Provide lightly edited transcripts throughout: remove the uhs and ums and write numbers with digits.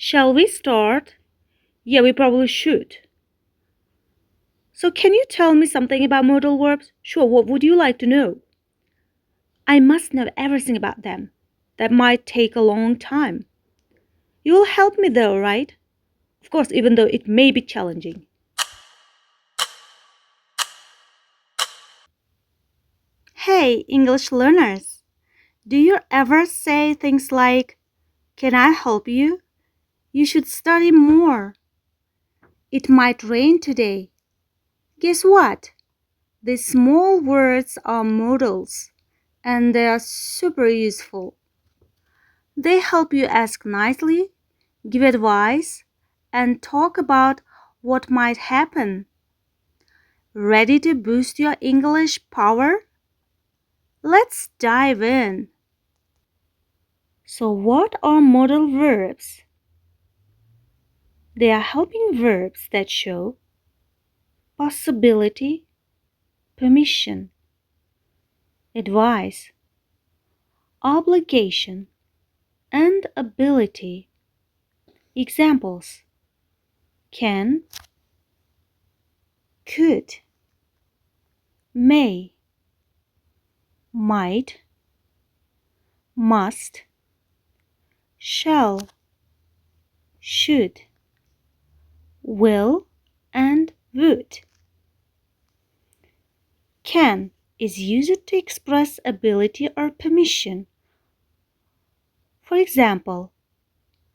Shall we start? Yeah, we probably should. So can you tell me something about modal verbs? Sure, what would you like to know? I must know everything about them. That might take a long time. You will help me though, right? Of course, even though it may be challenging. Hey, English learners! Do you ever say things like, "Can I help you? You should study more. It might rain today." Guess what? These small words are modals, and they are super useful. They help you ask nicely, give advice, and talk about what might happen. Ready to boost your English power? Let's dive in. So, what are modal verbs? They are helping verbs that show possibility, permission, advice, obligation, and ability. Examples: can, could, may, might, must, shall, should, will, and would. Can is used to express ability or permission. For example,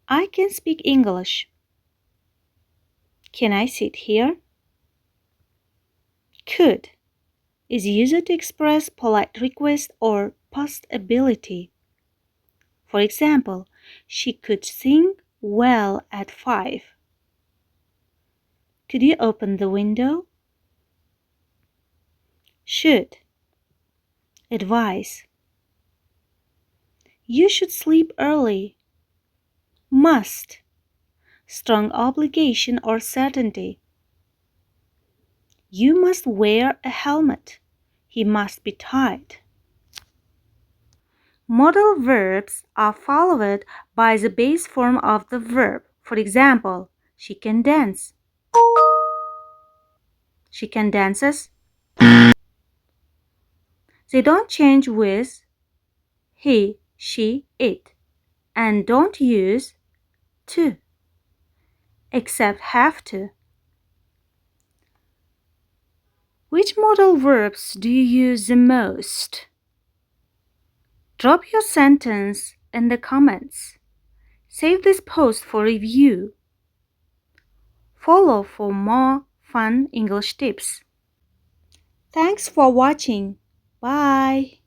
I can speak English. Can I sit here? Could is used to express polite request or past ability. For example, she could sing well at 5. Could you open the window? Should. Advice. You should sleep early. Must. Strong obligation or certainty. You must wear a helmet. He must be tied. Modal verbs are followed by the base form of the verb. For example, she can dance. She can dances. They don't change with he, she, it, and don't use to, except have to. Which modal verbs do you use the most? Drop your sentence in the comments. Save this post for review. Follow for more fun English tips. Thanks for watching. Bye.